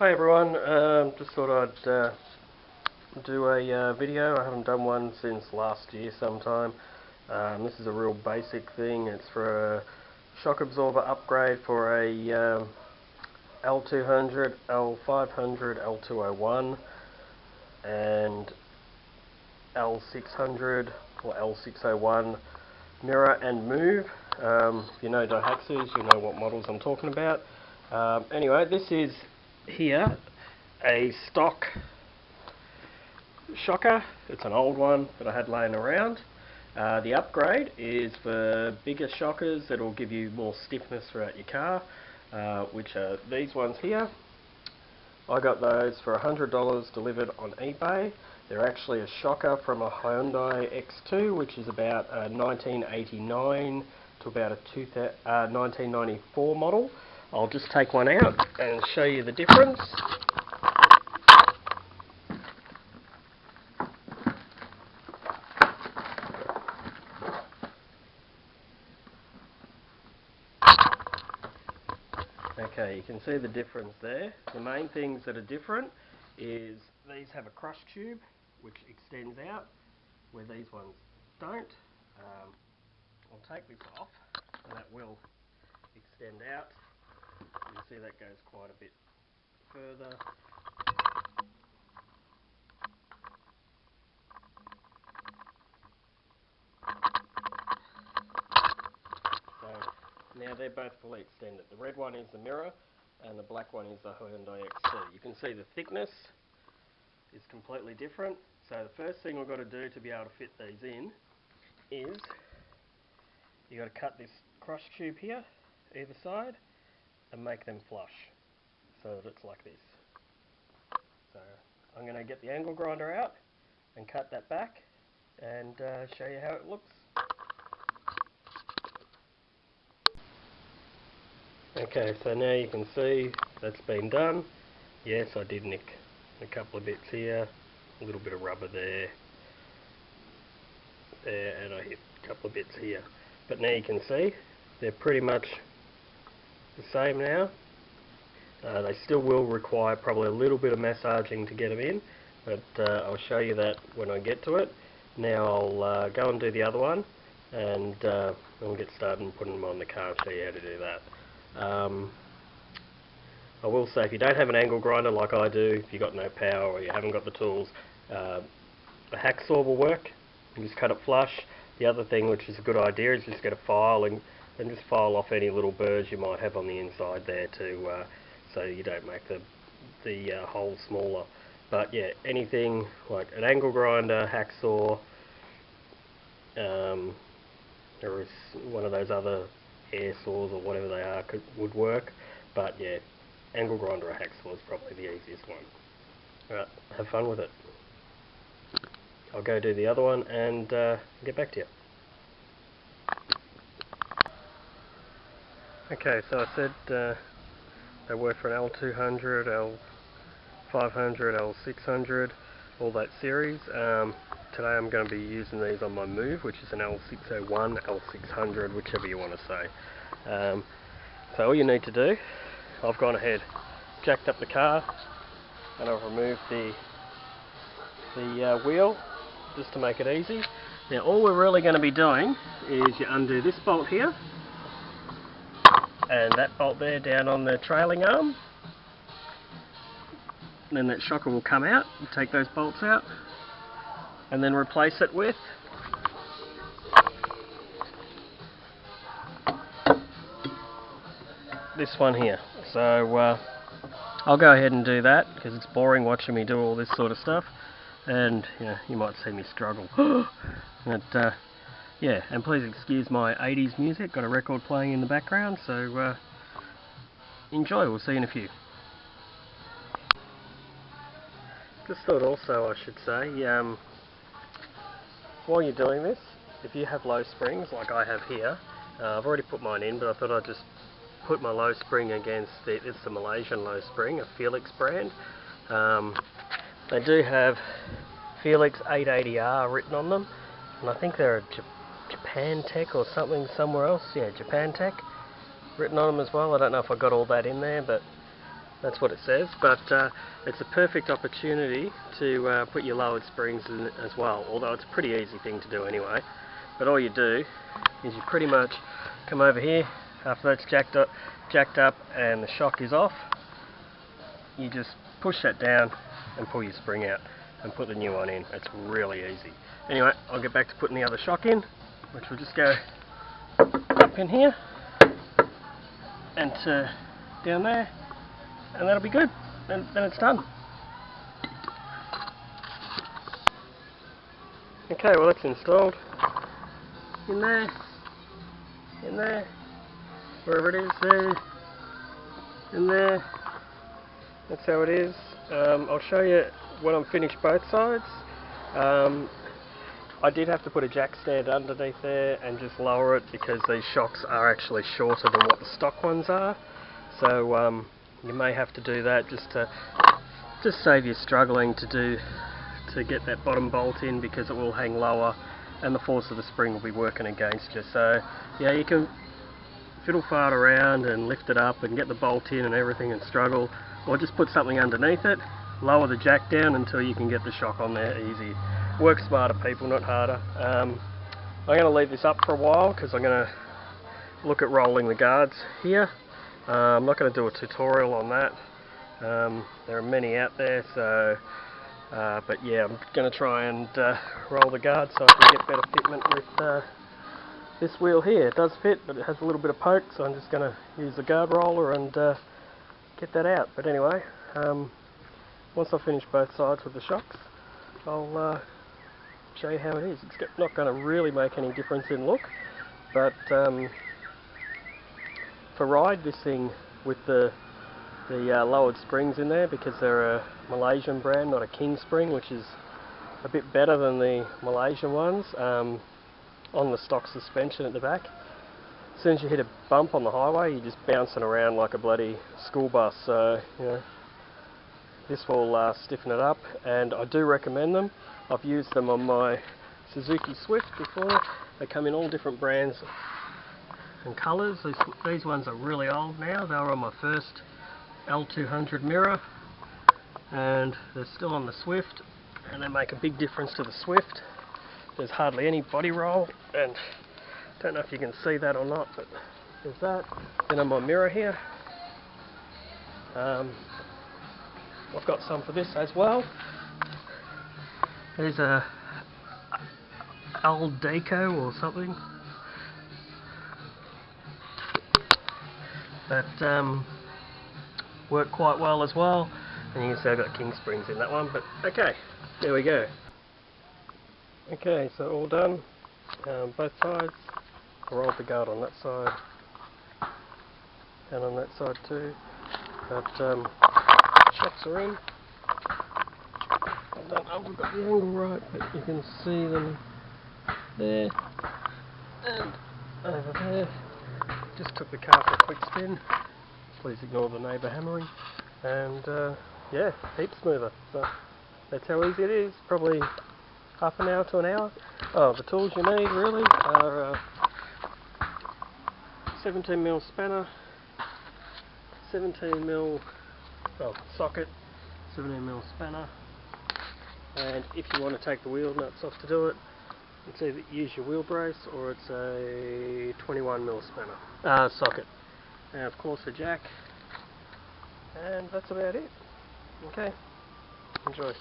Hi everyone, just thought I'd do a video. I haven't done one since last year sometime. This is a real basic thing. It's for a shock absorber upgrade for a L200, L500, L201 and L600 or L601 Mira and Move. If you know Daihatsus, you know what models I'm talking about. Anyway, this is here a stock shocker. It's an old one that I had laying around. The upgrade is for bigger shockers that will give you more stiffness throughout your car, which are these ones here. I got those for $100 delivered on eBay. They're actually a shocker from a Hyundai X2, which is about a 1989 to about a 1994 model. I'll just take one out and show you the difference. Okay, you can see the difference there. The main things that are different is these have a crush tube which extends out where these ones don't. I'll take this off and that will extend out. You can see that goes quite a bit further. So now they're both fully extended. The red one is the Mira and the black one is the Hyundai X2. You can see the thickness is completely different. So the first thing we've got to do to be able to fit these in is you've got to cut this cross tube here, either side, and make them flush so that it's like this. So I'm going to get the angle grinder out and cut that back and show you how it looks. Okay, so now you can see that's been done. Yes, I did nick a couple of bits here, a little bit of rubber there, and I hit a couple of bits here. But now you can see they're pretty much the same now. They still will require probably a little bit of massaging to get them in, but I'll show you that when I get to it. Now I'll go and do the other one, and we'll get started and putting them on the car and show you how to do that. I will say, if you don't have an angle grinder like I do, if you've got no power or you haven't got the tools, a hacksaw will work. You just cut it flush. The other thing, which is a good idea, is just get a file and just file off any little burrs you might have on the inside there to so you don't make the hole smaller. But yeah, anything like an angle grinder, hacksaw, or is one of those other air saws or whatever they are would work. But yeah, angle grinder or hacksaw is probably the easiest one. Alright, have fun with it. I'll go do the other one and get back to you. Okay, so I said they work for an L200, L500, L600, all that series. Today I'm going to be using these on my Move, which is an L601, L600, whichever you want to say. So all you need to do, I've gone ahead, jacked up the car, and I've removed the wheel just to make it easy. Now all we're really going to be doing is you undo this bolt here, and that bolt there down on the trailing arm. And then that shocker will come out, and take those bolts out, and then replace it with this one here. So I'll go ahead and do that because it's boring watching me do all this sort of stuff, and you might see me struggle. But yeah, and please excuse my 80s music, got a record playing in the background, so enjoy. We'll see you in a few. Just thought also I should say, while you're doing this, if you have low springs like I have here, I've already put mine in, but I thought I'd just put my low spring against it's the Malaysian low spring, a Felix brand. They do have Felix 880R written on them, and I think they're a Japan Tech or something somewhere else. Yeah, Japan Tech written on them as well. I don't know if I got all that in there, but That's what it says, but it's a perfect opportunity to put your lowered springs in as well, although it's a pretty easy thing to do anyway. But all you do is you pretty much come over here, after that's jacked up and the shock is off, you just push that down and pull your spring out and put the new one in. It's really easy. Anyway, I'll get back to putting the other shock in, which will just go up in here and down there, and that'll be good. Then it's done. Okay, well that's installed. In there, wherever it is, there, in there. That's how it is. I'll show you when I'm finished both sides. I did have to put a jack stand underneath there and just lower it because these shocks are actually shorter than what the stock ones are. So you may have to do that just to save you struggling to get that bottom bolt in, because it will hang lower and the force of the spring will be working against you. So yeah, you can fiddle fart around and lift it up and get the bolt in and everything and struggle, or just put something underneath it, lower the jack down until you can get the shock on there easy. Work smarter, people, not harder. I'm going to leave this up for a while because I'm going to look at rolling the guards here. I'm not going to do a tutorial on that. There are many out there, so but yeah, I'm going to try and roll the guards so I can get better fitment with this wheel here. It does fit, but it has a little bit of poke, so I'm just going to use the guard roller and get that out. But anyway, once I finish both sides with the shocks, I'll show you how it is. It's not going to really make any difference in look, but for ride, this thing with the lowered springs in there, because they're a Malaysian brand, not a King spring, which is a bit better than the Malaysian ones, on the stock suspension at the back. As soon as you hit a bump on the highway, you're just bouncing around like a bloody school bus, so you know, this will stiffen it up, and I do recommend them. I've used them on my Suzuki Swift before. They come in all different brands and colours. These ones are really old now. They were on my first L200 Mira, and they're still on the Swift, and they make a big difference to the Swift. There's hardly any body roll, and I don't know if you can see that or not, but there's that. Then on my Mira here, I've got some for this as well. There's a Aldeco or something that work quite well as well, and you can see I've got King springs in that one. But okay, there we go. Okay, so all done, both sides. I rolled the guard on that side and on that side too, but shocks are in. I don't know if we've got the angle right, but you can see them there and over there. Just took the car for a quick spin. Please ignore the neighbour hammering. And yeah, heaps smoother. So that's how easy it is. Probably half an hour to an hour. Oh, the tools you need really are 17mm spanner, 17mm socket, 17mm spanner, and if you want to take the wheel nuts off to do it, it's either use your wheel brace or it's a 21mm spanner socket, and of course a jack, and that's about it. Okay, enjoy.